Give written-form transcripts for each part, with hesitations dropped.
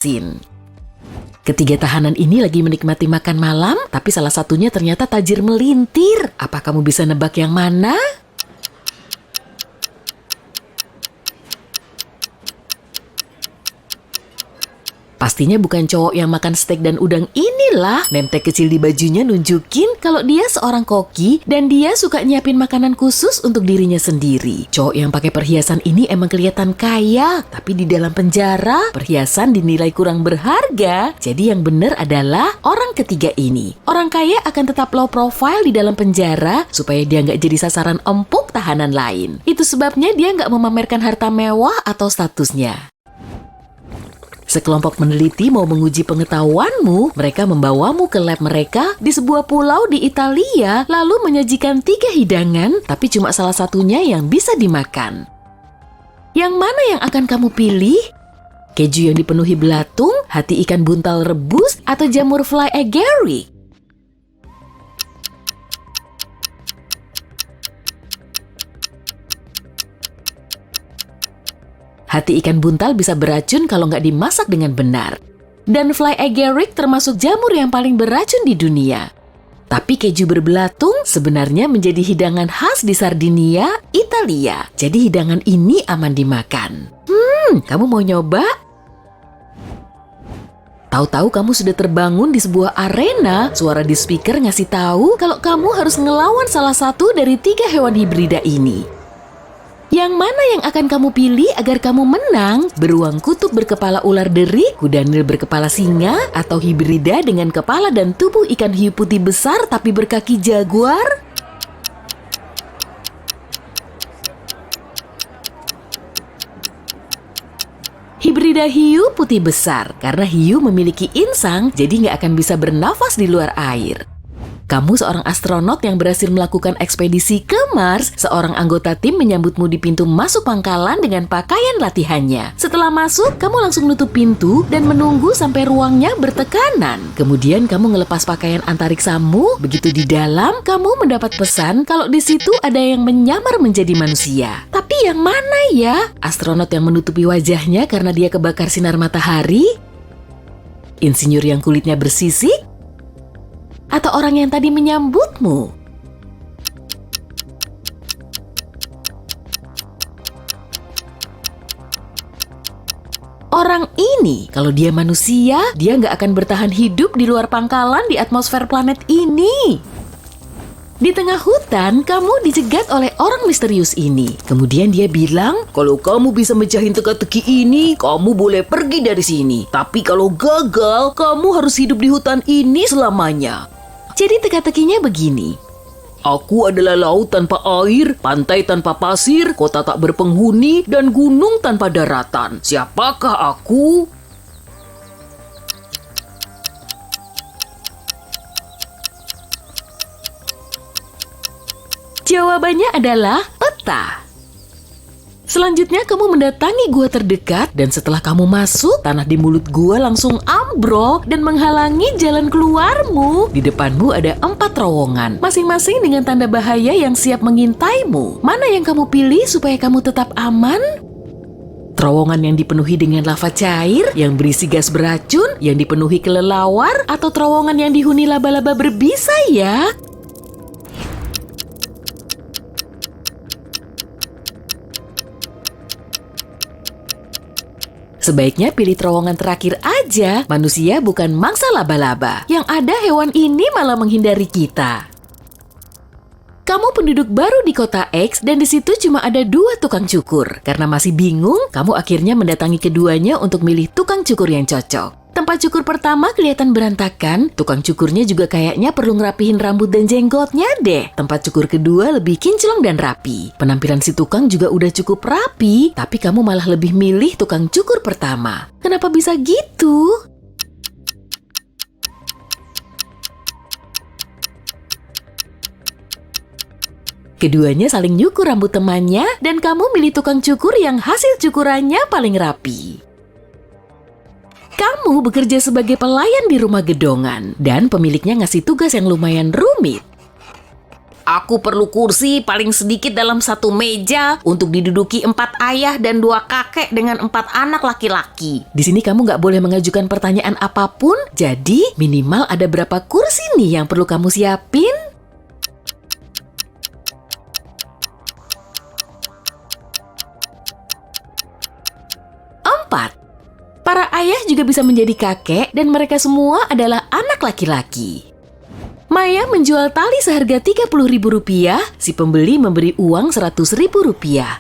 Sin. Ketiga tahanan ini lagi menikmati makan malam, tapi salah satunya ternyata tajir melintir. Apa kamu bisa nebak yang mana? Pastinya bukan cowok yang makan steak dan udang inilah. Nemtek kecil di bajunya nunjukin kalau dia seorang koki dan dia suka nyiapin makanan khusus untuk dirinya sendiri. Cowok yang pakai perhiasan ini emang kelihatan kaya, tapi di dalam penjara perhiasan dinilai kurang berharga. Jadi yang benar adalah orang ketiga ini. Orang kaya akan tetap low profile di dalam penjara supaya dia nggak jadi sasaran empuk tahanan lain. Itu sebabnya dia nggak memamerkan harta mewah atau statusnya. Sekelompok peneliti mau menguji pengetahuanmu. Mereka membawamu ke lab mereka di sebuah pulau di Italia, lalu menyajikan 3 hidangan, tapi cuma salah satunya yang bisa dimakan. Yang mana yang akan kamu pilih? Keju yang dipenuhi belatung, hati ikan buntal rebus, atau jamur fly agaric? Hati ikan buntal bisa beracun kalau nggak dimasak dengan benar. Dan fly agaric termasuk jamur yang paling beracun di dunia. Tapi keju berbelatung sebenarnya menjadi hidangan khas di Sardinia, Italia. Jadi hidangan ini aman dimakan. Kamu mau nyoba? Tahu-tahu kamu sudah terbangun di sebuah arena, suara di speaker ngasih tahu kalau kamu harus ngelawan salah satu dari 3 hewan hibrida ini. Yang mana yang akan kamu pilih agar kamu menang? Beruang kutub berkepala ular deri, kuda nil berkepala singa, atau hibrida dengan kepala dan tubuh ikan hiu putih besar tapi berkaki jaguar? Hibrida hiu putih besar, karena hiu memiliki insang, jadi nggak akan bisa bernafas di luar air. Kamu seorang astronot yang berhasil melakukan ekspedisi ke Mars. Seorang anggota tim menyambutmu di pintu masuk pangkalan dengan pakaian latihannya. Setelah masuk, kamu langsung nutup pintu dan menunggu sampai ruangnya bertekanan. Kemudian kamu ngelepas pakaian antariksamu. Begitu di dalam, kamu mendapat pesan kalau di situ ada yang menyamar menjadi manusia. Tapi yang mana ya? Astronot yang menutupi wajahnya karena dia kebakar sinar matahari? Insinyur yang kulitnya bersisik? Atau orang yang tadi menyambutmu? Orang ini, kalau dia manusia, dia nggak akan bertahan hidup di luar pangkalan di atmosfer planet ini. Di tengah hutan, kamu dicegat oleh orang misterius ini. Kemudian dia bilang, kalau kamu bisa mecahin teka-teki ini, kamu boleh pergi dari sini. Tapi kalau gagal, kamu harus hidup di hutan ini selamanya. Jadi teka-tekinya begini. Aku adalah laut tanpa air, pantai tanpa pasir, kota tak berpenghuni, dan gunung tanpa daratan. Siapakah aku? Jawabannya adalah peta. Selanjutnya kamu mendatangi gua terdekat dan setelah kamu masuk, tanah di mulut gua langsung ambrol dan menghalangi jalan keluarmu. Di depanmu ada 4 terowongan, masing-masing dengan tanda bahaya yang siap mengintaimu. Mana yang kamu pilih supaya kamu tetap aman? Terowongan yang dipenuhi dengan lava cair, yang berisi gas beracun, yang dipenuhi kelelawar, atau terowongan yang dihuni laba-laba berbisa ya? Sebaiknya pilih terowongan terakhir aja. Manusia bukan mangsa laba-laba. Yang ada hewan ini malah menghindari kita. Kamu penduduk baru di kota X dan di situ cuma ada 2 tukang cukur. Karena masih bingung, kamu akhirnya mendatangi keduanya untuk milih tukang cukur yang cocok. Tempat cukur pertama kelihatan berantakan, tukang cukurnya juga kayaknya perlu ngerapihin rambut dan jenggotnya deh. Tempat cukur kedua lebih kinclong dan rapi. Penampilan si tukang juga udah cukup rapi, tapi kamu malah lebih milih tukang cukur pertama. Kenapa bisa gitu? Keduanya saling nyukur rambut temannya dan kamu milih tukang cukur yang hasil cukurannya paling rapi. Kamu bekerja sebagai pelayan di rumah gedongan dan pemiliknya ngasih tugas yang lumayan rumit. Aku perlu kursi paling sedikit dalam satu meja untuk diduduki 4 ayah dan 2 kakek dengan 4 anak laki-laki. Di sini kamu nggak boleh mengajukan pertanyaan apapun, jadi minimal ada berapa kursi nih yang perlu kamu siapin? Para ayah juga bisa menjadi kakek dan mereka semua adalah anak laki-laki. Maya menjual tali seharga Rp30.000, si pembeli memberi uang Rp100.000.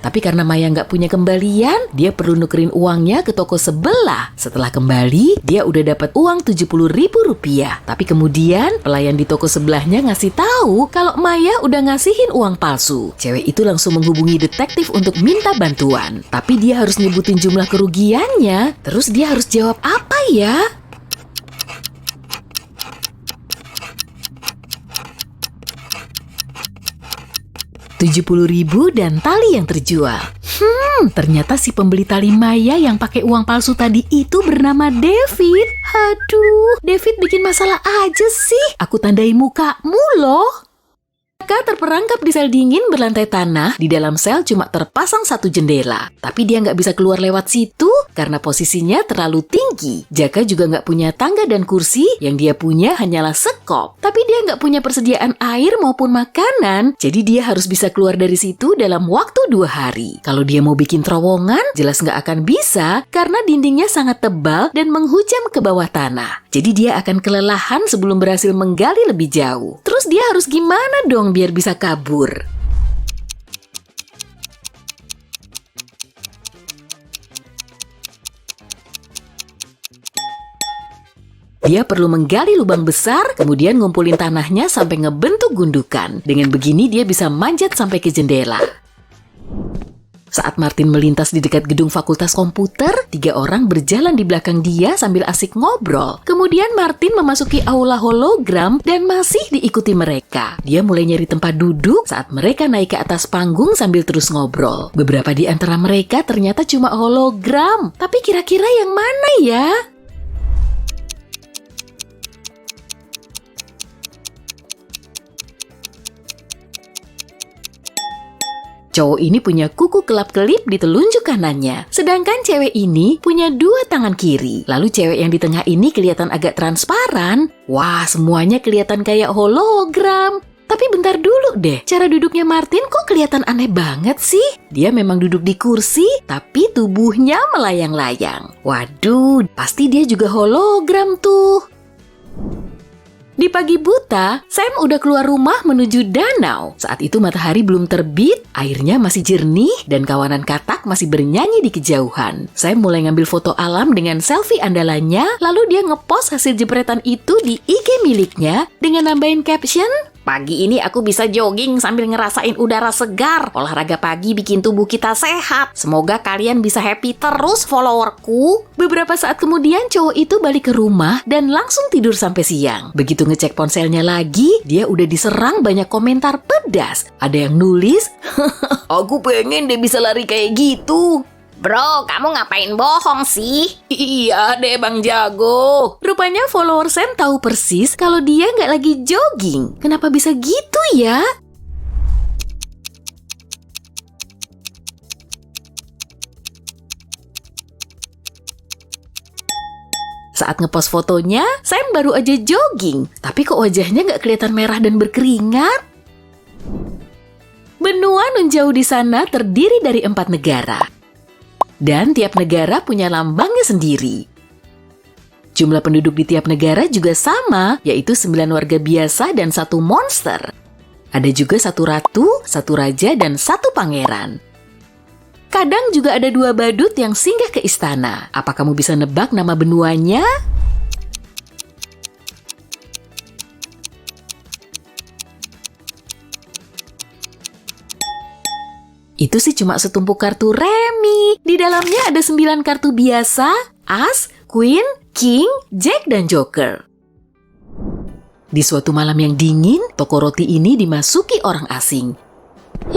Tapi karena Maya nggak punya kembalian, dia perlu nukerin uangnya ke toko sebelah. Setelah kembali, dia udah dapat uang Rp70.000. Tapi kemudian pelayan di toko sebelahnya ngasih tahu kalau Maya udah ngasihin uang palsu. Cewek itu langsung menghubungi detektif untuk minta bantuan. Tapi dia harus nyebutin jumlah kerugiannya. Terus dia harus jawab apa ya? Rp70.000 dan tali yang terjual. Ternyata si pembeli tali Maya yang pakai uang palsu tadi itu bernama David. Aduh, David bikin masalah aja sih. Aku tandai mukamu loh. Mereka terperangkap di sel dingin berlantai tanah. Di dalam sel cuma terpasang 1 jendela. Tapi dia nggak bisa keluar lewat situ karena posisinya terlalu tinggi. Jaka juga nggak punya tangga dan kursi. Yang dia punya hanyalah sekop. Tapi dia nggak punya persediaan air maupun makanan. Jadi dia harus bisa keluar dari situ dalam waktu 2 hari. Kalau dia mau bikin terowongan, jelas nggak akan bisa karena dindingnya sangat tebal dan menghujam ke bawah tanah. Jadi dia akan kelelahan sebelum berhasil menggali lebih jauh. Terus dia harus gimana dong biar bisa kabur? Dia perlu menggali lubang besar, kemudian ngumpulin tanahnya sampai ngebentuk gundukan. Dengan begini dia bisa manjat sampai ke jendela. Saat Martin melintas di dekat gedung Fakultas Komputer, 3 orang berjalan di belakang dia sambil asik ngobrol. Kemudian Martin memasuki aula hologram dan masih diikuti mereka. Dia mulai nyari tempat duduk saat mereka naik ke atas panggung sambil terus ngobrol. Beberapa di antara mereka ternyata cuma hologram. Tapi kira-kira yang mana ya? Cowok ini punya kuku kelap-kelip di telunjuk kanannya. Sedangkan cewek ini punya 2 tangan kiri. Lalu cewek yang di tengah ini kelihatan agak transparan. Wah, semuanya kelihatan kayak hologram. Tapi bentar dulu deh, cara duduknya Martin kok kelihatan aneh banget sih? Dia memang duduk di kursi, tapi tubuhnya melayang-layang. Waduh, pasti dia juga hologram tuh. Di pagi buta, Sam udah keluar rumah menuju danau. Saat itu matahari belum terbit, airnya masih jernih, dan kawanan katak masih bernyanyi di kejauhan. Sam mulai ngambil foto alam dengan selfie andalannya, lalu dia ngepost hasil jepretan itu di IG miliknya dengan nambahin caption, "Pagi ini aku bisa jogging sambil ngerasain udara segar. Olahraga pagi bikin tubuh kita sehat. Semoga kalian bisa happy terus followerku." Beberapa saat kemudian cowok itu balik ke rumah dan langsung tidur sampai siang. Begitu ngecek ponselnya lagi, dia udah diserang banyak komentar pedas. Ada yang nulis, "Aku pengen deh bisa lari kayak gitu." Bro, kamu ngapain bohong sih? Iya deh Bang Jago. Rupanya follower Sam tahu persis kalau dia nggak lagi jogging. Kenapa bisa gitu ya? Saat ngepost fotonya, Sam baru aja jogging. Tapi kok wajahnya nggak kelihatan merah dan berkeringat? Benua nun jauh di sana terdiri dari 4 negara. Dan tiap negara punya lambangnya sendiri. Jumlah penduduk di tiap negara juga sama, yaitu 9 warga biasa dan 1 monster. Ada juga 1 ratu, 1 raja, dan 1 pangeran. Kadang juga ada 2 badut yang singgah ke istana. Apa kamu bisa nebak nama benuanya? Itu sih cuma setumpuk kartu remi. Di dalamnya ada 9 kartu biasa, as, queen, king, jack, dan joker. Di suatu malam yang dingin, toko roti ini dimasuki orang asing.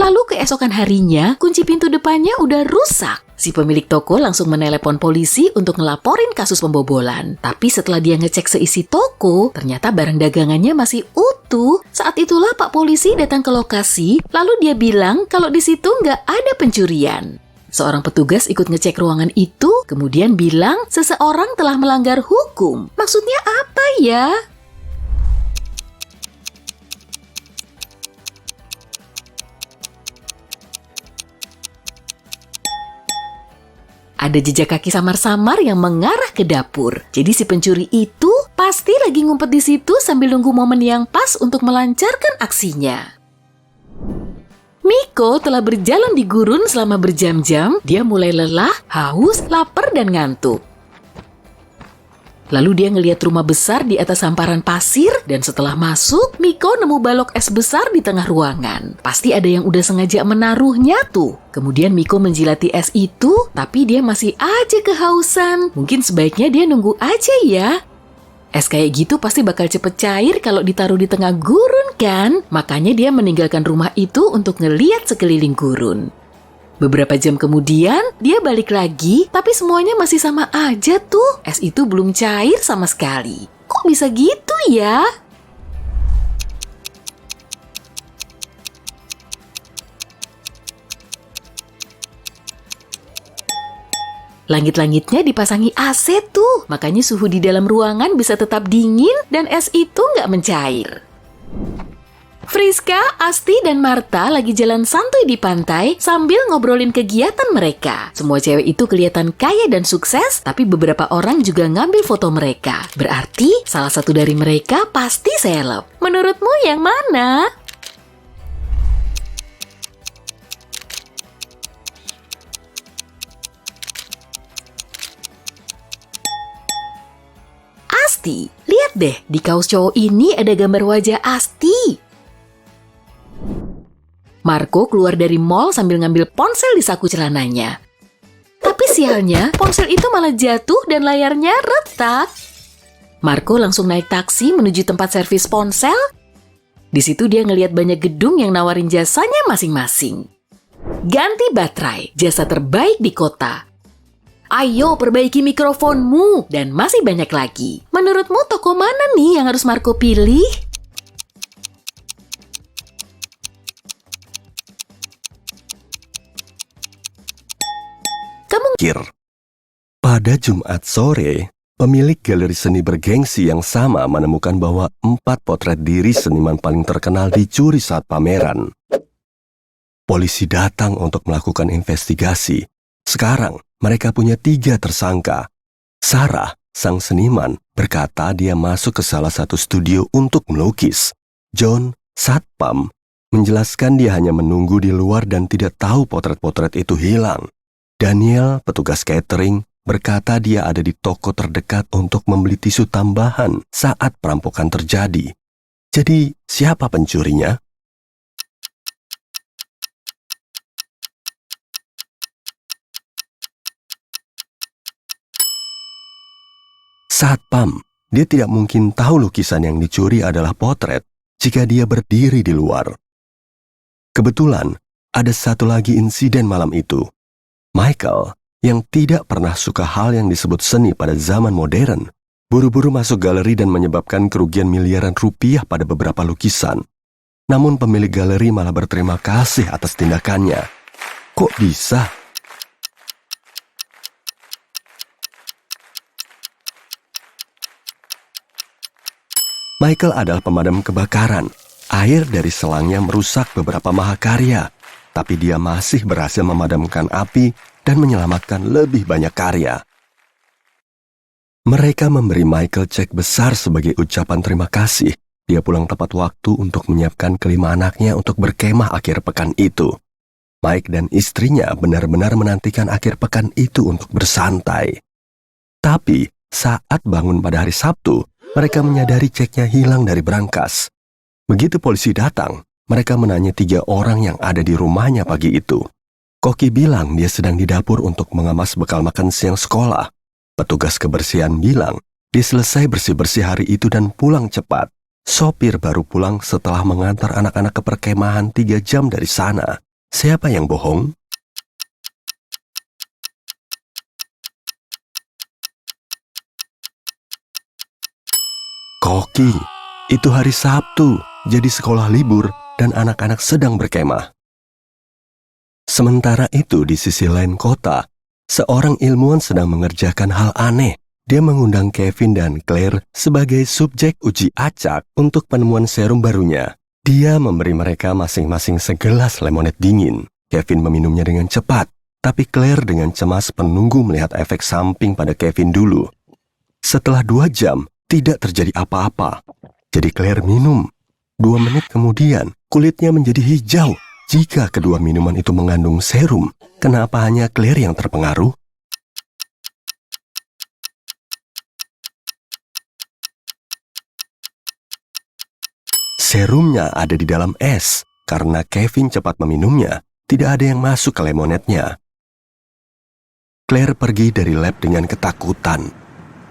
Lalu keesokan harinya, kunci pintu depannya udah rusak. Si pemilik toko langsung menelepon polisi untuk ngelaporin kasus pembobolan. Tapi setelah dia ngecek seisi toko, ternyata barang dagangannya masih utuh. Saat itulah Pak Polisi datang ke lokasi, lalu dia bilang kalau di situ nggak ada pencurian. Seorang petugas ikut ngecek ruangan itu, kemudian bilang seseorang telah melanggar hukum. Maksudnya apa ya? Ada jejak kaki samar-samar yang mengarah ke dapur. Jadi si pencuri itu pasti lagi ngumpet di situ sambil nunggu momen yang pas untuk melancarkan aksinya. Miko telah berjalan di gurun selama berjam-jam. Dia mulai lelah, haus, lapar, dan ngantuk. Lalu dia ngelihat rumah besar di atas hamparan pasir, dan setelah masuk, Miko nemu balok es besar di tengah ruangan. Pasti ada yang udah sengaja menaruhnya tuh. Kemudian Miko menjilati es itu, tapi dia masih aja kehausan. Mungkin sebaiknya dia nunggu aja ya. Es kayak gitu pasti bakal cepet cair kalau ditaruh di tengah gurun kan? Makanya dia meninggalkan rumah itu untuk ngeliat sekeliling gurun. Beberapa jam kemudian, dia balik lagi, tapi semuanya masih sama aja tuh. Es itu belum cair sama sekali. Kok bisa gitu ya? Langit-langitnya dipasangi AC tuh, makanya suhu di dalam ruangan bisa tetap dingin dan es itu nggak mencair. Friska, Asti, dan Marta lagi jalan santuy di pantai sambil ngobrolin kegiatan mereka. Semua cewek itu kelihatan kaya dan sukses, tapi beberapa orang juga ngambil foto mereka. Berarti salah satu dari mereka pasti seleb. Menurutmu yang mana? Asti, lihat deh, di kaos cowok ini ada gambar wajah Asti. Marco keluar dari mall sambil ngambil ponsel di saku celananya. Tapi sialnya, ponsel itu malah jatuh dan layarnya retak. Marco langsung naik taksi menuju tempat servis ponsel. Di situ dia ngelihat banyak gedung yang nawarin jasanya masing-masing. Ganti baterai, jasa terbaik di kota. Ayo perbaiki mikrofonmu, dan masih banyak lagi. Menurutmu toko mana nih yang harus Marco pilih? Pada Jumat sore, pemilik galeri seni bergengsi yang sama menemukan bahwa 4 potret diri seniman paling terkenal dicuri saat pameran. Polisi datang untuk melakukan investigasi. Sekarang, mereka punya 3 tersangka. Sarah, sang seniman, berkata dia masuk ke salah satu studio untuk melukis. John, satpam, menjelaskan dia hanya menunggu di luar dan tidak tahu potret-potret itu hilang. Daniel, petugas catering, berkata dia ada di toko terdekat untuk membeli tisu tambahan saat perampokan terjadi. Jadi, siapa pencurinya? Satpam, dia tidak mungkin tahu lukisan yang dicuri adalah potret jika dia berdiri di luar. Kebetulan, ada satu lagi insiden malam itu. Michael, yang tidak pernah suka hal yang disebut seni pada zaman modern, buru-buru masuk galeri dan menyebabkan kerugian miliaran rupiah pada beberapa lukisan. Namun pemilik galeri malah berterima kasih atas tindakannya. Kok bisa? Michael adalah pemadam kebakaran. Air dari selangnya merusak beberapa mahakarya. Tapi dia masih berhasil memadamkan api dan menyelamatkan lebih banyak karya. Mereka memberi Michael cek besar sebagai ucapan terima kasih. Dia pulang tepat waktu untuk menyiapkan kelima anaknya untuk berkemah akhir pekan itu. Mike dan istrinya benar-benar menantikan akhir pekan itu untuk bersantai. Tapi saat bangun pada hari Sabtu, mereka menyadari ceknya hilang dari brankas. Begitu polisi datang, mereka menanya 3 orang yang ada di rumahnya pagi itu. Koki bilang dia sedang di dapur untuk mengemas bekal makan siang sekolah. Petugas kebersihan bilang dia selesai bersih-bersih hari itu dan pulang cepat. Sopir baru pulang setelah mengantar anak-anak ke perkemahan 3 jam dari sana. Siapa yang bohong? Koki, itu hari Sabtu, jadi sekolah libur dan anak-anak sedang berkemah. Sementara itu di sisi lain kota, seorang ilmuwan sedang mengerjakan hal aneh. Dia mengundang Kevin dan Claire sebagai subjek uji acak untuk penemuan serum barunya. Dia memberi mereka masing-masing segelas lemonade dingin. Kevin meminumnya dengan cepat, tapi Claire dengan cemas menunggu melihat efek samping pada Kevin dulu. Setelah 2 jam, tidak terjadi apa-apa. Jadi Claire minum. 2 menit kemudian, kulitnya menjadi hijau. Jika kedua minuman itu mengandung serum, kenapa hanya Claire yang terpengaruh? Serumnya ada di dalam es. Karena Kevin cepat meminumnya, tidak ada yang masuk ke lemonade-nya. Claire pergi dari lab dengan ketakutan.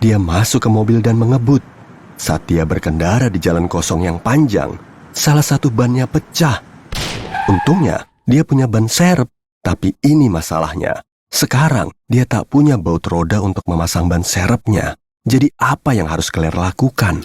Dia masuk ke mobil dan mengebut. Saat dia berkendara di jalan kosong yang panjang, salah satu bannya pecah. Untungnya, dia punya ban serep. Tapi ini masalahnya. Sekarang, dia tak punya baut roda untuk memasang ban serepnya. Jadi apa yang harus Claire lakukan?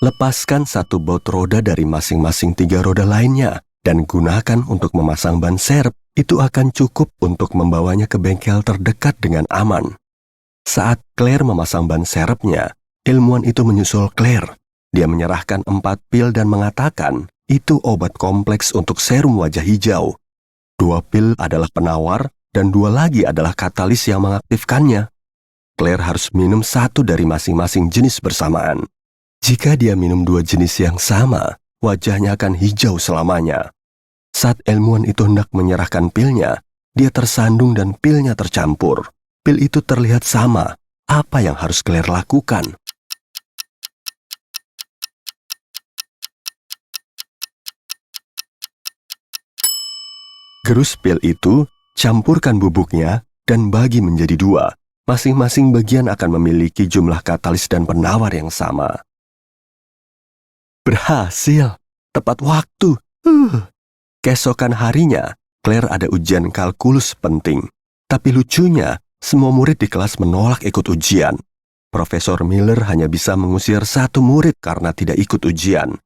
Lepaskan satu baut roda dari masing-masing 3 roda lainnya dan gunakan untuk memasang ban serep. Itu akan cukup untuk membawanya ke bengkel terdekat dengan aman. Saat Claire memasang ban serepnya, ilmuwan itu menyusul Claire. Dia menyerahkan 4 pil dan mengatakan itu obat kompleks untuk serum wajah hijau. 2 pil adalah penawar dan 2 lagi adalah katalis yang mengaktifkannya. Claire harus minum 1 dari masing-masing jenis bersamaan. Jika dia minum 2 jenis yang sama, wajahnya akan hijau selamanya. Saat ilmuwan itu hendak menyerahkan pilnya, dia tersandung dan pilnya tercampur. Pil itu terlihat sama. Apa yang harus Claire lakukan? Gerus pil itu, campurkan bubuknya, dan bagi menjadi 2. Masing-masing bagian akan memiliki jumlah katalis dan penawar yang sama. Berhasil, tepat waktu. Keesokan harinya, Claire ada ujian kalkulus penting. Tapi lucunya, semua murid di kelas menolak ikut ujian. Profesor Miller hanya bisa mengusir 1 murid karena tidak ikut ujian.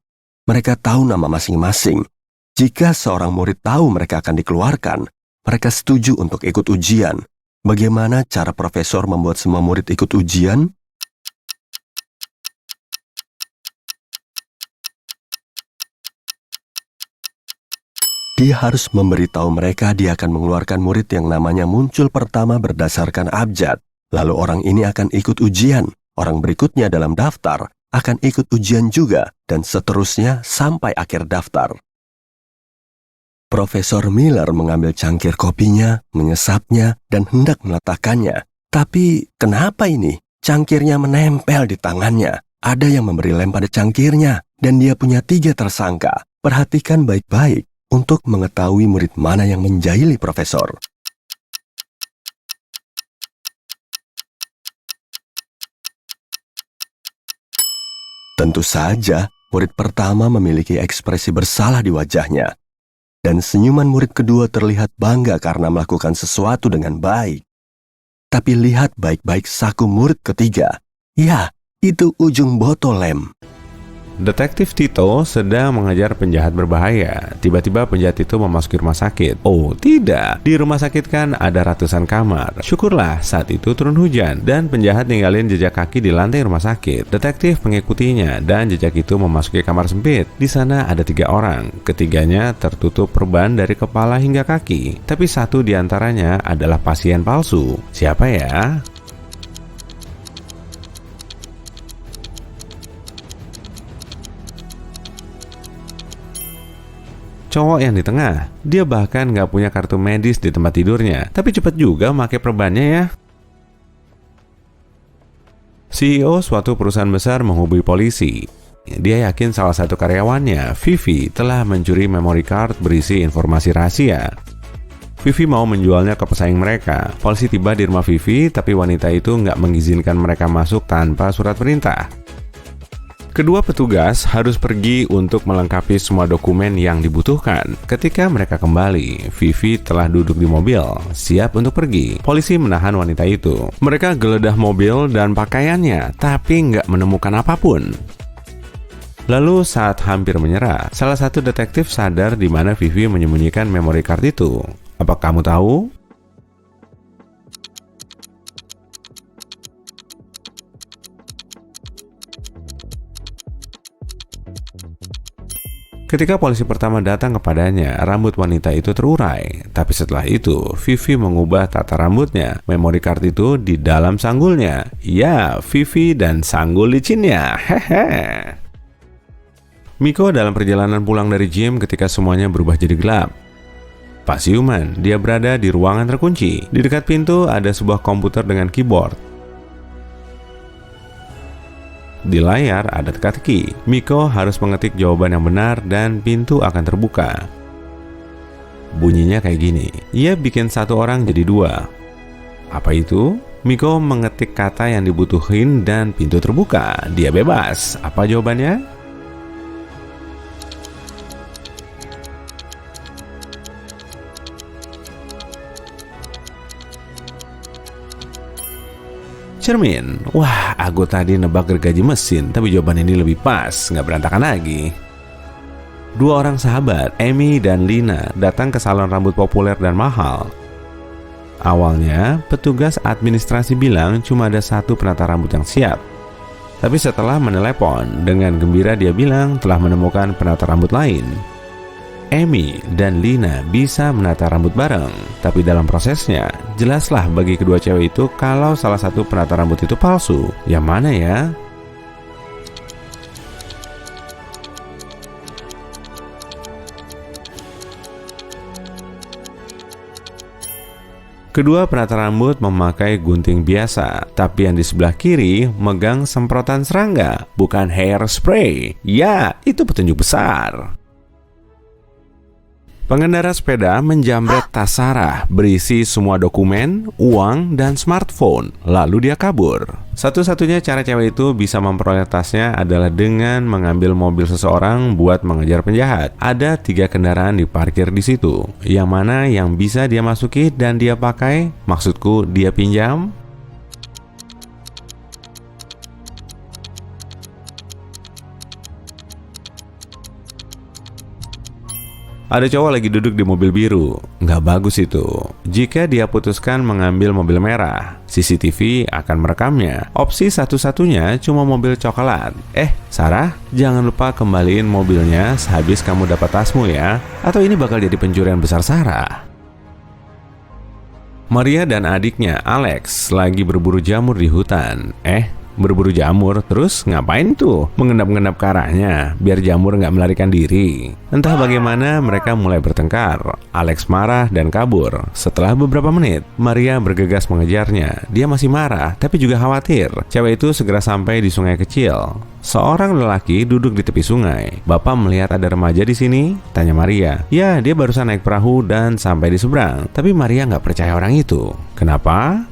Mereka tahu nama masing-masing. Jika seorang murid tahu mereka akan dikeluarkan, mereka setuju untuk ikut ujian. Bagaimana cara profesor membuat semua murid ikut ujian? Dia harus memberitahu mereka dia akan mengeluarkan murid yang namanya muncul pertama berdasarkan abjad. Lalu orang ini akan ikut ujian. Orang berikutnya dalam daftar akan ikut ujian juga, dan seterusnya sampai akhir daftar. Profesor Miller mengambil cangkir kopinya, menyesapnya, dan hendak meletakkannya. Tapi kenapa ini? Cangkirnya menempel di tangannya. Ada yang memberi lem pada cangkirnya, dan dia punya 3 tersangka. Perhatikan baik-baik untuk mengetahui murid mana yang menjahili profesor. Tentu saja, murid pertama memiliki ekspresi bersalah di wajahnya. Dan senyuman murid kedua terlihat bangga karena melakukan sesuatu dengan baik. Tapi lihat baik-baik saku murid ketiga. Ya, itu ujung botol lem. Detektif Tito sedang mengejar penjahat berbahaya. Tiba-tiba penjahat itu memasuki rumah sakit. Oh tidak, di rumah sakit kan ada ratusan kamar. Syukurlah saat itu turun hujan dan penjahat ninggalin jejak kaki di lantai rumah sakit. Detektif mengikutinya dan jejak itu memasuki kamar sempit. Di sana ada 3 orang. Ketiganya tertutup perban dari kepala hingga kaki. Tapi 1 diantaranya adalah pasien palsu. Siapa ya? Cowok yang di tengah, dia bahkan nggak punya kartu medis di tempat tidurnya, tapi cepat juga pakai perbannya ya. CEO suatu perusahaan besar menghubungi polisi. Dia yakin salah satu karyawannya, Vivi, telah mencuri memory card berisi informasi rahasia. Vivi mau menjualnya ke pesaing mereka. Polisi tiba di rumah Vivi, tapi wanita itu nggak mengizinkan mereka masuk tanpa surat perintah. Kedua petugas harus pergi untuk melengkapi semua dokumen yang dibutuhkan. Ketika mereka kembali, Vivi telah duduk di mobil, siap untuk pergi. Polisi menahan wanita itu. Mereka geledah mobil dan pakaiannya, tapi nggak menemukan apapun. Lalu saat hampir menyerah, salah satu detektif sadar di mana Vivi menyembunyikan memory card itu. Apa kamu tahu? Ketika polisi pertama datang kepadanya, rambut wanita itu terurai. Tapi setelah itu, Vivi mengubah tata rambutnya. Memory card itu di dalam sanggulnya. Ya, Vivi dan sanggul licinnya. Hehe. Miko dalam perjalanan pulang dari gym ketika semuanya berubah jadi gelap. Pak siuman, dia berada di ruangan terkunci. Di dekat pintu ada sebuah komputer dengan keyboard. Di layar ada teka-teki. Miko harus mengetik jawaban yang benar dan pintu akan terbuka. Bunyinya kayak gini. Ia bikin satu orang jadi dua. Apa itu? Miko mengetik kata yang dibutuhin dan pintu terbuka. Dia bebas. Apa jawabannya? Cermin. Wah, aku tadi nebak gergaji mesin, tapi jawaban ini lebih pas, nggak berantakan lagi. Dua orang sahabat, Amy dan Lina, datang ke salon rambut populer dan mahal. Awalnya, petugas administrasi bilang cuma ada satu penata rambut yang siap. Tapi setelah menelepon, dengan gembira dia bilang telah menemukan penata rambut lain. Amy dan Lina bisa menata rambut bareng, tapi dalam prosesnya, jelaslah bagi kedua cewek itu kalau salah satu penata rambut itu palsu. Yang mana ya? Kedua penata rambut memakai gunting biasa, tapi yang di sebelah kiri megang semprotan serangga, bukan hairspray. Ya, itu petunjuk besar. Pengendara sepeda menjamret tas Sarah, berisi semua dokumen, uang, dan smartphone. Lalu dia kabur. Satu-satunya cara cewek itu bisa memperoleh tasnya adalah dengan mengambil mobil seseorang buat mengejar penjahat. Ada 3 kendaraan diparkir di situ. Yang mana yang bisa dia masuki dan dia pakai? Maksudku, dia pinjam? Ada cowok lagi duduk di mobil biru. Nggak bagus itu. Jika dia putuskan mengambil mobil merah, CCTV akan merekamnya. Opsi satu-satunya cuma mobil coklat. Sarah, jangan lupa kembaliin mobilnya sehabis kamu dapat tasmu ya. Atau ini bakal jadi pencurian besar Sarah. Maria dan adiknya Alex lagi berburu jamur di hutan. Berburu jamur, terus ngapain tuh? Mengendap-endap ke arahnya, biar jamur nggak melarikan diri. Entah bagaimana mereka mulai bertengkar. Alex marah dan kabur. Setelah beberapa menit, Maria bergegas mengejarnya. Dia masih marah, tapi juga khawatir. Cewek itu segera sampai di sungai kecil. Seorang lelaki duduk di tepi sungai. Bapak melihat ada remaja di sini? Tanya Maria. Ya, dia barusan naik perahu dan sampai di seberang. Tapi Maria nggak percaya orang itu. Kenapa?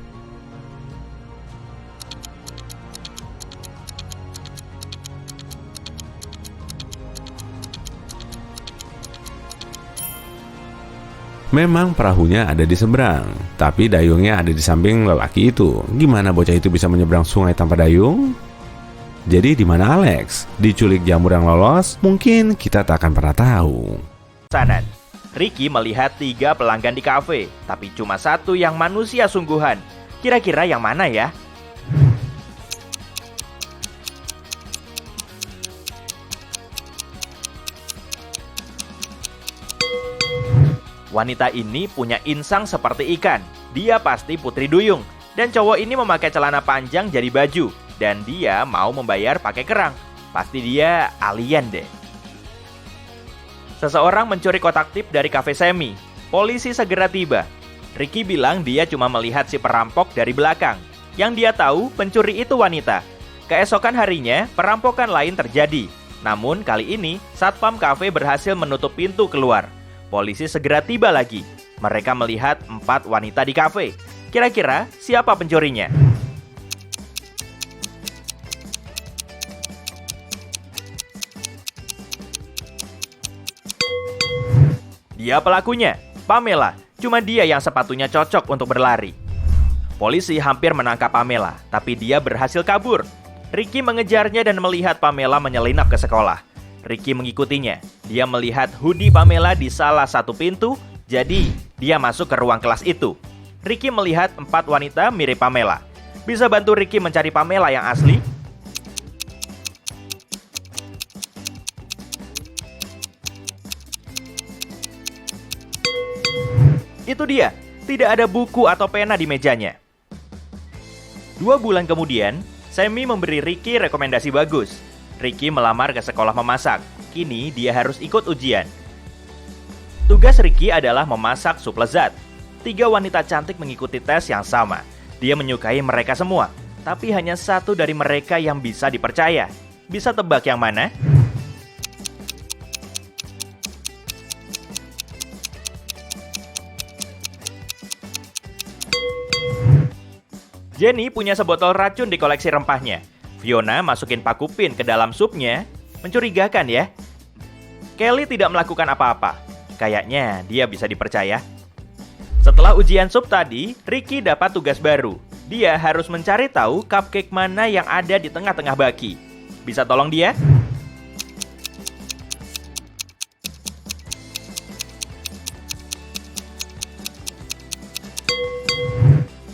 Memang perahunya ada di seberang, tapi dayungnya ada di samping lelaki itu. Gimana bocah itu bisa menyeberang sungai tanpa dayung? Jadi di mana Alex? Diculik jamur yang lolos? Mungkin kita tak akan pernah tahu. Sanan, Ricky melihat 3 pelanggan di kafe, tapi cuma satu yang manusia sungguhan. Kira-kira yang mana ya? Wanita ini punya insang seperti ikan. Dia pasti Putri Duyung. Dan cowok ini memakai celana panjang jadi baju. Dan dia mau membayar pakai kerang. Pasti dia alien deh. Seseorang mencuri kotak tip dari kafe Semi. Polisi segera tiba. Ricky bilang dia cuma melihat si perampok dari belakang. Yang dia tahu pencuri itu wanita. Keesokan harinya, perampokan lain terjadi. Namun kali ini, satpam kafe berhasil menutup pintu keluar. Polisi segera tiba lagi. Mereka melihat 4 wanita di kafe. Kira-kira siapa pencurinya? Dia pelakunya, Pamela. Cuma dia yang sepatunya cocok untuk berlari. Polisi hampir menangkap Pamela, tapi dia berhasil kabur. Ricky mengejarnya dan melihat Pamela menyelinap ke sekolah. Ricky mengikutinya. Dia melihat hoodie Pamela di salah satu pintu, jadi dia masuk ke ruang kelas itu. Ricky melihat 4 wanita mirip Pamela. Bisa bantu Ricky mencari Pamela yang asli? Itu dia, tidak ada buku atau pena di mejanya. 2 bulan kemudian, Sammy memberi Ricky rekomendasi bagus. Ricky melamar ke sekolah memasak. Kini dia harus ikut ujian. Tugas Ricky adalah memasak sup lezat. 3 wanita cantik mengikuti tes yang sama. Dia menyukai mereka semua, tapi hanya satu dari mereka yang bisa dipercaya. Bisa tebak yang mana? Jenny punya sebotol racun di koleksi rempahnya. Fiona masukin pakupin ke dalam supnya. Mencurigakan ya? Kelly tidak melakukan apa-apa. Kayaknya dia bisa dipercaya. Setelah ujian sup tadi, Ricky dapat tugas baru. Dia harus mencari tahu cupcake mana yang ada di tengah-tengah baki. Bisa tolong dia?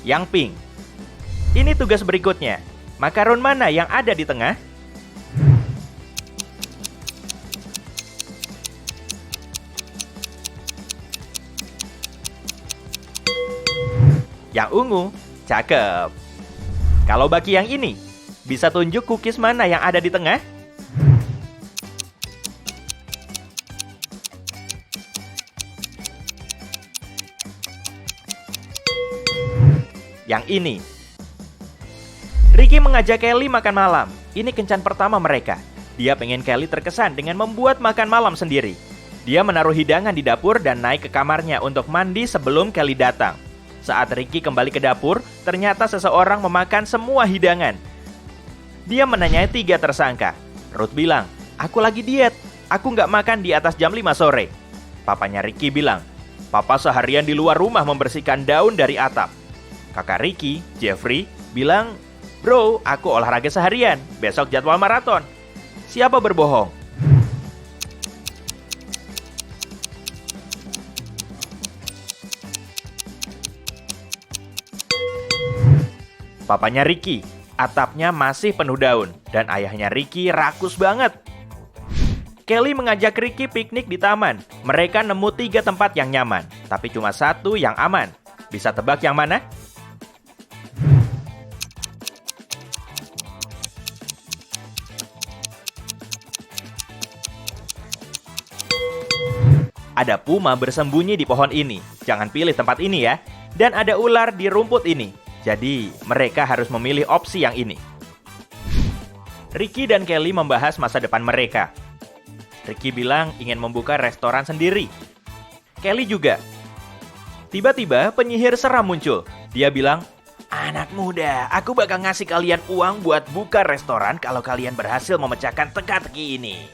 Yang pink. Ini tugas berikutnya. Makaron mana yang ada di tengah? Yang ungu. Cakep. Kalau bagi yang ini, bisa tunjuk cookies mana yang ada di tengah? Yang ini. Ricky mengajak Kelly makan malam. Ini kencan pertama mereka. Dia pengen Kelly terkesan dengan membuat makan malam sendiri. Dia menaruh hidangan di dapur dan naik ke kamarnya untuk mandi sebelum Kelly datang. Saat Ricky kembali ke dapur, ternyata seseorang memakan semua hidangan. Dia menanyai 3 tersangka. Ruth bilang, "Aku lagi diet. Aku nggak makan di atas jam 5 sore." Papanya Ricky bilang, "Papa seharian di luar rumah membersihkan daun dari atap." Kakak Ricky, Jeffrey, bilang, "Bro, aku olahraga seharian. Besok jadwal maraton." Siapa berbohong? Papanya Ricky, atapnya masih penuh daun, dan ayahnya Ricky rakus banget. Kelly mengajak Ricky piknik di taman. Mereka nemu 3 tempat yang nyaman, tapi cuma 1 yang aman. Bisa tebak yang mana? Ada puma bersembunyi di pohon ini. Jangan pilih tempat ini ya. Dan ada ular di rumput ini. Jadi, mereka harus memilih opsi yang ini. Ricky dan Kelly membahas masa depan mereka. Ricky bilang ingin membuka restoran sendiri. Kelly juga. Tiba-tiba penyihir seram muncul. Dia bilang, "Anak muda, aku bakal ngasih kalian uang buat buka restoran kalau kalian berhasil memecahkan teka-teki ini."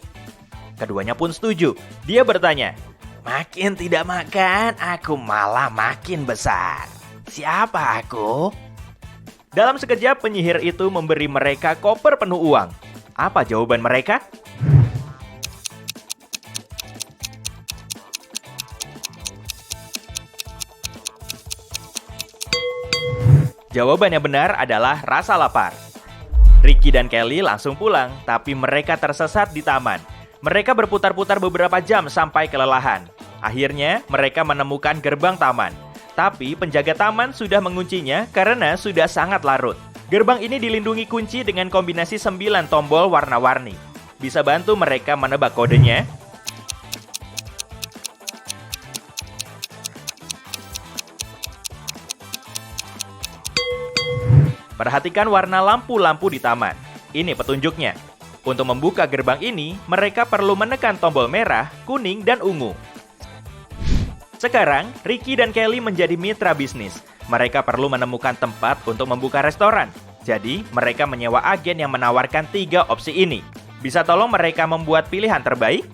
Keduanya pun setuju. Dia bertanya, "Makin tidak makan, aku malah makin besar. Siapa aku?" Dalam sekejap, penyihir itu memberi mereka koper penuh uang. Apa jawaban mereka? Jawaban yang benar adalah rasa lapar. Ricky dan Kelly langsung pulang, tapi mereka tersesat di taman. Mereka berputar-putar beberapa jam sampai kelelahan. Akhirnya, mereka menemukan gerbang taman. Tapi penjaga taman sudah menguncinya karena sudah sangat larut. Gerbang ini dilindungi kunci dengan kombinasi 9 tombol warna-warni. Bisa bantu mereka menebak kodenya? Perhatikan warna lampu-lampu di taman. Ini petunjuknya. Untuk membuka gerbang ini, mereka perlu menekan tombol merah, kuning, dan ungu. Sekarang, Ricky dan Kelly menjadi mitra bisnis. Mereka perlu menemukan tempat untuk membuka restoran. Jadi, mereka menyewa agen yang menawarkan 3 opsi ini. Bisa tolong mereka membuat pilihan terbaik?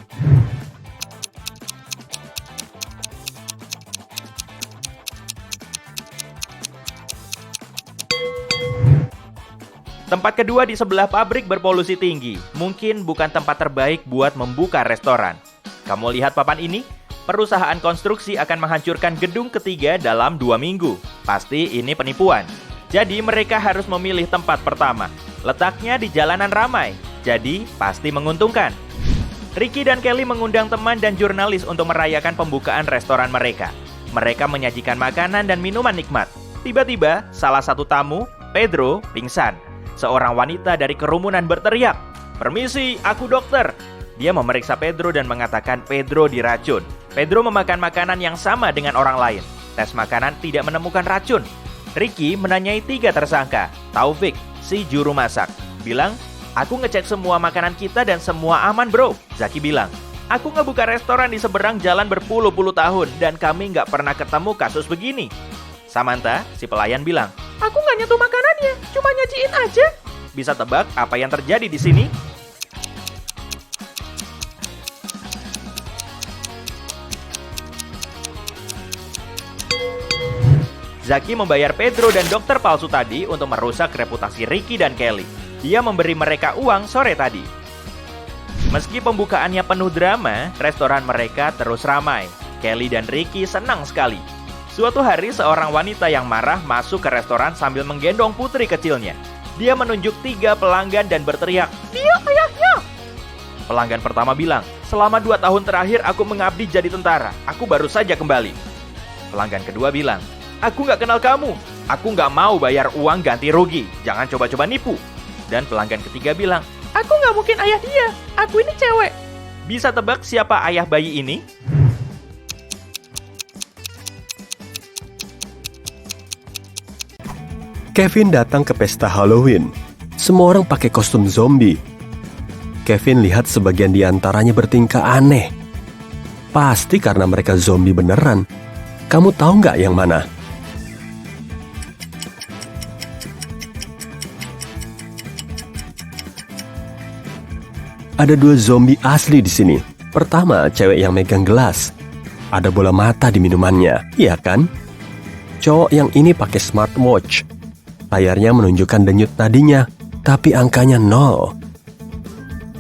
Tempat kedua di sebelah pabrik berpolusi tinggi. Mungkin bukan tempat terbaik buat membuka restoran. Kamu lihat papan ini? Perusahaan konstruksi akan menghancurkan gedung ketiga dalam 2 minggu. Pasti ini penipuan. Jadi mereka harus memilih tempat pertama. Letaknya di jalanan ramai. Jadi pasti menguntungkan. Ricky dan Kelly mengundang teman dan jurnalis untuk merayakan pembukaan restoran mereka. Mereka menyajikan makanan dan minuman nikmat. Tiba-tiba, salah satu tamu, Pedro, pingsan. Seorang wanita dari kerumunan berteriak, "Permisi, aku dokter." Dia memeriksa Pedro dan mengatakan Pedro diracun. Pedro memakan makanan yang sama dengan orang lain. Tes makanan tidak menemukan racun. Ricky menanyai 3 tersangka. Taufik, si juru masak, bilang, "Aku ngecek semua makanan kita dan semua aman, bro." Zaki bilang, "Aku ngebuka restoran di seberang jalan berpuluh-puluh tahun dan kami nggak pernah ketemu kasus begini." Samantha, si pelayan bilang, "Aku nggak nyentuh makanannya, cuma nyajiin aja." Bisa tebak apa yang terjadi di sini? Zaki membayar Pedro dan dokter palsu tadi untuk merusak reputasi Ricky dan Kelly. Dia memberi mereka uang sore tadi. Meski pembukaannya penuh drama, restoran mereka terus ramai. Kelly dan Ricky senang sekali. Suatu hari, seorang wanita yang marah masuk ke restoran sambil menggendong putri kecilnya. Dia menunjuk 3 pelanggan dan berteriak, "Dia ayahnya!" Pelanggan pertama bilang, "Selama 2 tahun terakhir aku mengabdi jadi tentara. Aku baru saja kembali." Pelanggan kedua bilang, "Aku nggak kenal kamu. Aku nggak mau bayar uang ganti rugi. Jangan coba-coba nipu." Dan pelanggan ketiga bilang, "Aku nggak mungkin ayah dia. Aku ini cewek." Bisa tebak siapa ayah bayi ini? Kevin datang ke pesta Halloween. Semua orang pakai kostum zombie. Kevin lihat sebagian di antaranya bertingkah aneh. Pasti karena mereka zombie beneran. Kamu tahu nggak yang mana? Ada 2 zombie asli di sini. Pertama, cewek yang megang gelas. Ada bola mata di minumannya, iya kan? Cowok yang ini pakai smartwatch. Layarnya menunjukkan denyut nadinya, tapi angkanya 0.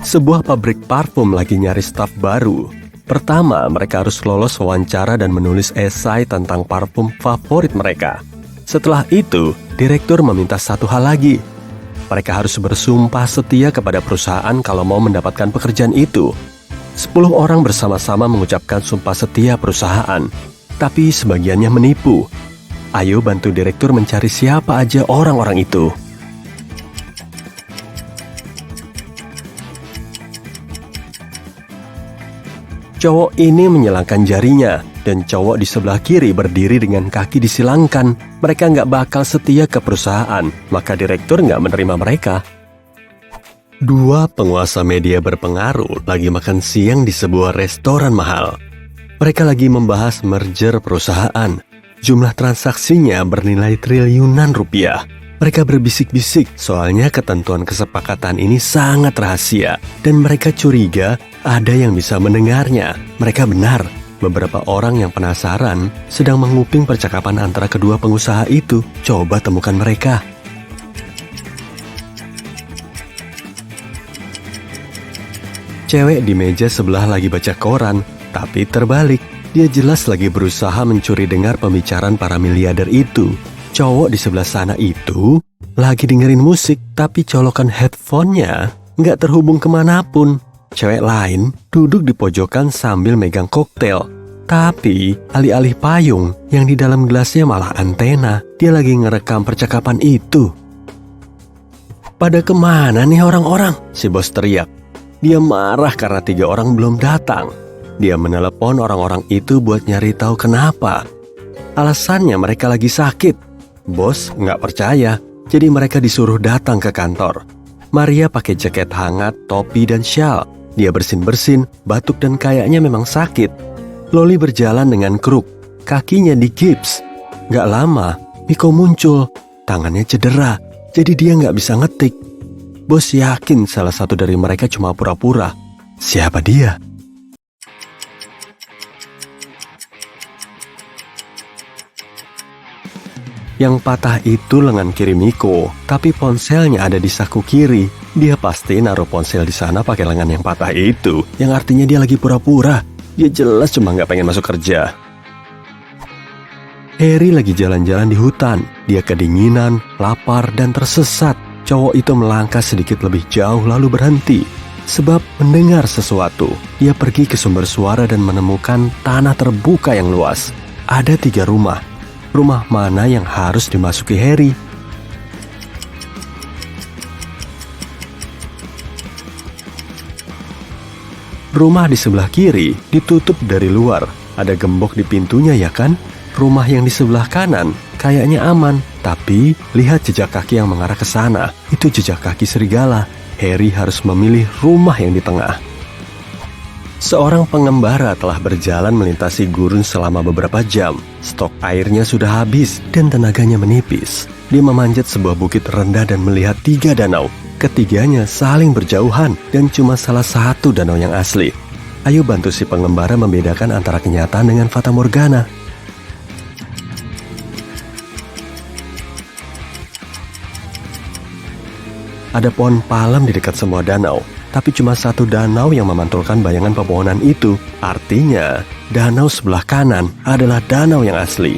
Sebuah pabrik parfum lagi nyari staf baru. Pertama, mereka harus lolos wawancara dan menulis esai tentang parfum favorit mereka. Setelah itu, direktur meminta satu hal lagi. Mereka harus bersumpah setia kepada perusahaan kalau mau mendapatkan pekerjaan itu. 10 orang bersama-sama mengucapkan sumpah setia perusahaan, tapi sebagiannya menipu. Ayo bantu direktur mencari siapa aja orang-orang itu. Cowok ini menyilangkan jarinya, dan cowok di sebelah kiri berdiri dengan kaki disilangkan. Mereka nggak bakal setia ke perusahaan, maka direktur nggak menerima mereka. 2 penguasa media berpengaruh lagi makan siang di sebuah restoran mahal. Mereka lagi membahas merger perusahaan. Jumlah transaksinya bernilai triliunan rupiah. Mereka berbisik-bisik soalnya ketentuan kesepakatan ini sangat rahasia. Dan mereka curiga ada yang bisa mendengarnya. Mereka benar. Beberapa orang yang penasaran sedang menguping percakapan antara kedua pengusaha itu. Coba temukan mereka. Cewek di meja sebelah lagi baca koran, tapi terbalik. Dia jelas lagi berusaha mencuri dengar pembicaraan para miliarder itu. Cowok di sebelah sana itu lagi dengerin musik, tapi colokan headphone-nya nggak terhubung kemanapun. Cewek lain duduk di pojokan sambil megang koktail. Tapi alih-alih payung, yang di dalam gelasnya malah antena. Dia lagi ngerekam percakapan itu. "Pada kemana nih orang-orang?" si bos teriak. Dia marah karena 3 orang belum datang. Dia menelepon orang-orang itu buat nyari tahu kenapa. Alasannya mereka lagi sakit. Bos nggak percaya, jadi mereka disuruh datang ke kantor. Maria pakai jaket hangat, topi, dan syal. Dia bersin-bersin, batuk, dan kayaknya memang sakit. Loli berjalan dengan kruk, kakinya digips. Nggak lama, Miko muncul. Tangannya cedera, jadi dia nggak bisa ngetik. Bos yakin salah satu dari mereka cuma pura-pura. Siapa dia? Yang patah itu lengan kiri Miko, tapi ponselnya ada di saku kiri. Dia pasti naruh ponsel di sana pakai lengan yang patah itu, yang artinya dia lagi pura-pura. Dia jelas cuma nggak pengen masuk kerja. Harry lagi jalan-jalan di hutan. Dia kedinginan, lapar, dan tersesat. Cowok itu melangkah sedikit lebih jauh lalu berhenti. Sebab mendengar sesuatu. Dia pergi ke sumber suara dan menemukan tanah terbuka yang luas. Ada 3 rumah. Rumah mana yang harus dimasuki Harry? Rumah di sebelah kiri ditutup dari luar. Ada gembok di pintunya ya kan? Rumah yang di sebelah kanan kayaknya aman. Tapi lihat jejak kaki yang mengarah ke sana. Itu jejak kaki serigala. Harry harus memilih rumah yang di tengah. Seorang pengembara telah berjalan melintasi gurun selama beberapa jam. Stok airnya sudah habis dan tenaganya menipis. Dia memanjat sebuah bukit rendah dan melihat 3 danau. Ketiganya saling berjauhan dan cuma salah satu danau yang asli. Ayo bantu si pengembara membedakan antara kenyataan dengan fata morgana. Ada pohon palem di dekat semua danau, tapi cuma satu danau yang memantulkan bayangan pepohonan itu. Artinya, danau sebelah kanan adalah danau yang asli.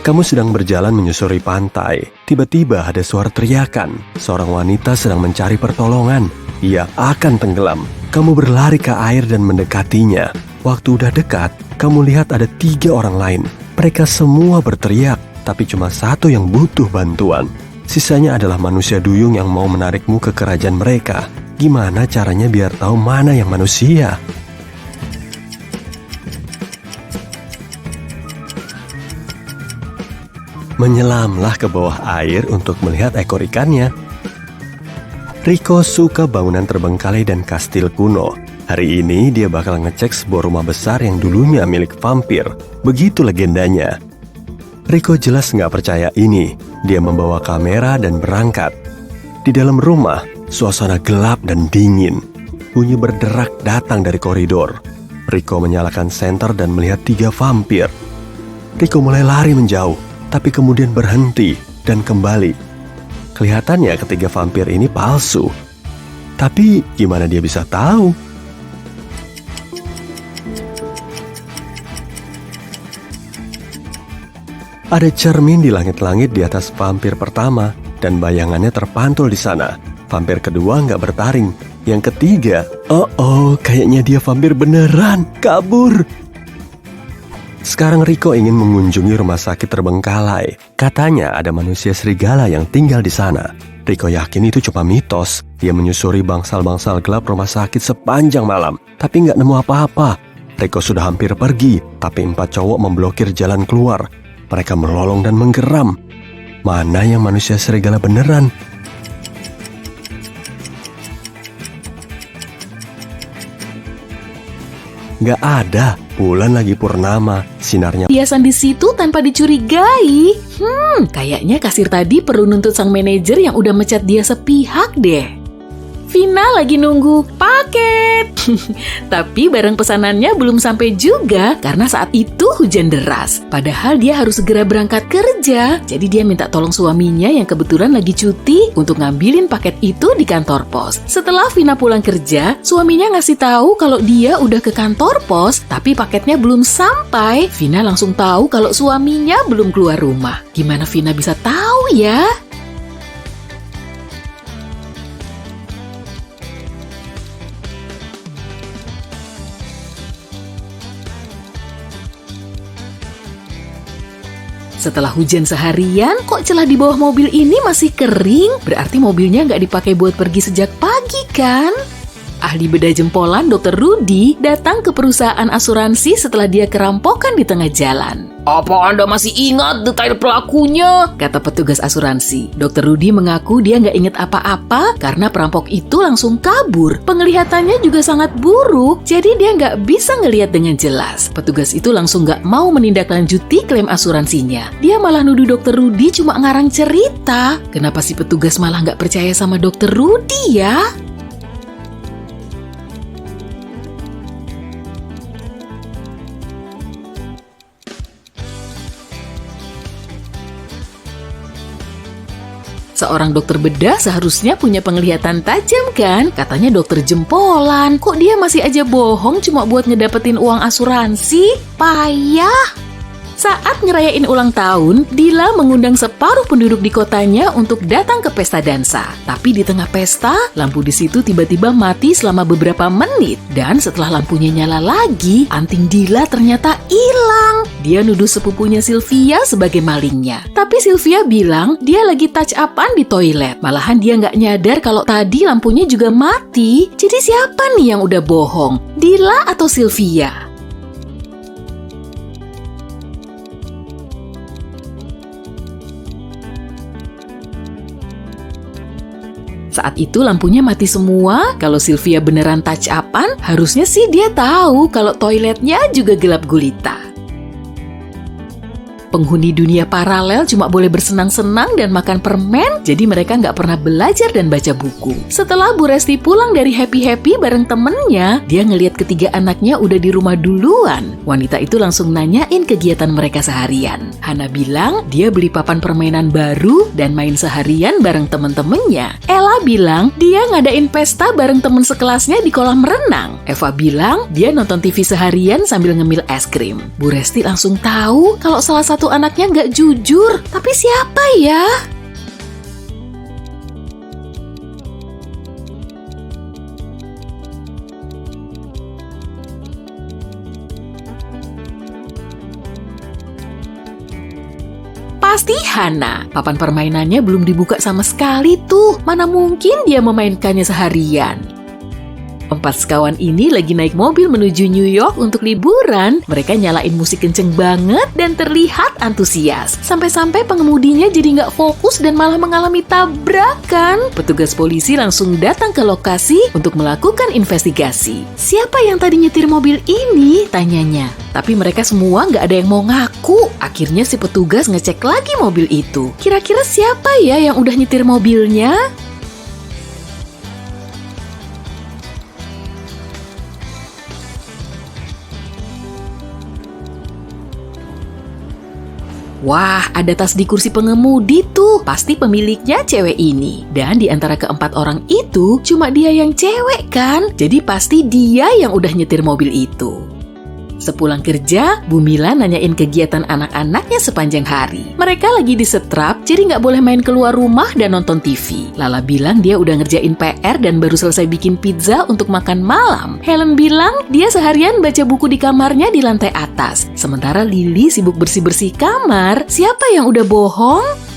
Kamu sedang berjalan menyusuri pantai. Tiba-tiba ada suara teriakan. Seorang wanita sedang mencari pertolongan. Ia akan tenggelam. Kamu berlari ke air dan mendekatinya. Waktu udah dekat, kamu lihat ada 3 orang lain. Mereka semua berteriak, tapi cuma satu yang butuh bantuan. Sisanya adalah manusia duyung yang mau menarikmu ke kerajaan mereka. Gimana caranya biar tahu mana yang manusia? Menyelamlah ke bawah air untuk melihat ekor ikannya. Rico suka bangunan terbengkalai dan kastil kuno. Hari ini dia bakal ngecek sebuah rumah besar yang dulunya milik vampir. Begitu legendanya. Rico jelas nggak percaya ini. Dia membawa kamera dan berangkat. Di dalam rumah, suasana gelap dan dingin. Bunyi berderak datang dari koridor. Rico menyalakan senter dan melihat 3 vampir. Rico mulai lari menjauh, tapi kemudian berhenti dan kembali. Kelihatannya ketiga vampir ini palsu. Tapi gimana dia bisa tahu? Ada cermin di langit-langit di atas vampir pertama, dan bayangannya terpantul di sana. Vampir kedua nggak bertaring. Yang ketiga, kayaknya dia vampir beneran, kabur. Sekarang Rico ingin mengunjungi rumah sakit terbengkalai. Katanya ada manusia serigala yang tinggal di sana. Rico yakin itu cuma mitos. Dia menyusuri bangsal-bangsal gelap rumah sakit sepanjang malam, tapi nggak nemu apa-apa. Rico sudah hampir pergi, tapi 4 cowok memblokir jalan keluar. Mereka melolong dan menggeram. Mana yang manusia serigala beneran? Gak ada. Bulan lagi purnama. Sinarnya Hiasan di situ tanpa dicurigai. Kayaknya kasir tadi perlu nuntut sang manajer yang udah mecat dia sepihak deh. Vina lagi nunggu paket. Tapi barang pesanannya belum sampai juga karena saat itu hujan deras. Padahal dia harus segera berangkat kerja. Jadi dia minta tolong suaminya yang kebetulan lagi cuti untuk ngambilin paket itu di kantor pos. Setelah Vina pulang kerja, suaminya ngasih tahu kalau dia udah ke kantor pos, tapi paketnya belum sampai. Vina langsung tahu kalau suaminya belum keluar rumah. Gimana Vina bisa tahu ya? Setelah hujan seharian, kok celah di bawah mobil ini masih kering? Berarti mobilnya nggak dipakai buat pergi sejak pagi, kan? Ahli bedah jempolan Dr. Rudy datang ke perusahaan asuransi setelah dia kerampokan di tengah jalan. Apa Anda masih ingat detail pelakunya? Kata petugas asuransi. Dr. Rudy mengaku dia nggak ingat apa-apa karena perampok itu langsung kabur. Penglihatannya juga sangat buruk, jadi dia nggak bisa ngelihat dengan jelas. Petugas itu langsung nggak mau menindaklanjuti klaim asuransinya. Dia malah nuduh Dr. Rudy cuma ngarang cerita. Kenapa si petugas malah nggak percaya sama Dr. Rudy ya? Seorang dokter bedah seharusnya punya penglihatan tajam kan? Katanya dokter jempolan. Kok dia masih aja bohong cuma buat ngedapetin uang asuransi? Payah! Saat ngerayain ulang tahun, Dila mengundang separuh penduduk di kotanya untuk datang ke pesta dansa. Tapi di tengah pesta, lampu di situ tiba-tiba mati selama beberapa menit. Dan setelah lampunya nyala lagi, anting Dila ternyata hilang. Dia nuduh sepupunya Sylvia sebagai malingnya. Tapi Sylvia bilang dia lagi touch up-an di toilet. Malahan dia nggak nyadar kalau tadi lampunya juga mati. Jadi siapa nih yang udah bohong? Dila atau Sylvia? Saat itu lampunya mati semua. Kalau Sylvia beneran touch up-an, harusnya sih dia tahu kalau toiletnya juga gelap gulita. Penghuni dunia paralel cuma boleh bersenang-senang dan makan permen, jadi mereka nggak pernah belajar dan baca buku. Setelah Bu Resti pulang dari happy-happy bareng temennya, dia ngelihat ketiga anaknya udah di rumah duluan. Wanita itu langsung nanyain kegiatan mereka seharian. Hana bilang dia beli papan permainan baru dan main seharian bareng temen-temennya. Ella bilang dia ngadain pesta bareng temen sekelasnya di kolam renang. Eva bilang dia nonton TV seharian sambil ngemil es krim. Bu Resti langsung tahu kalau salah satu anaknya nggak jujur. Tapi siapa ya? Pasti Hana. Papan permainannya belum dibuka sama sekali tuh. Mana mungkin dia memainkannya seharian. Empat sekawan ini lagi naik mobil menuju New York untuk liburan. Mereka nyalain musik kenceng banget dan terlihat antusias. Sampai-sampai pengemudinya jadi nggak fokus dan malah mengalami tabrakan. Petugas polisi langsung datang ke lokasi untuk melakukan investigasi. Siapa yang tadi nyetir mobil ini? Tanyanya. Tapi mereka semua nggak ada yang mau ngaku. Akhirnya si petugas ngecek lagi mobil itu. Kira-kira siapa ya yang udah nyetir mobilnya? Wah, ada tas di kursi pengemudi tuh. Pasti pemiliknya cewek ini. Dan di antara keempat orang itu, cuma dia yang cewek kan? Jadi pasti dia yang udah nyetir mobil itu. Sepulang kerja, Bu Mila nanyain kegiatan anak-anaknya sepanjang hari. Mereka lagi disetrap, jadi nggak boleh main keluar rumah dan nonton TV. Lala bilang dia udah ngerjain PR dan baru selesai bikin pizza untuk makan malam. Helen bilang dia seharian baca buku di kamarnya di lantai atas. Sementara Lily sibuk bersih-bersih kamar. Siapa yang udah bohong?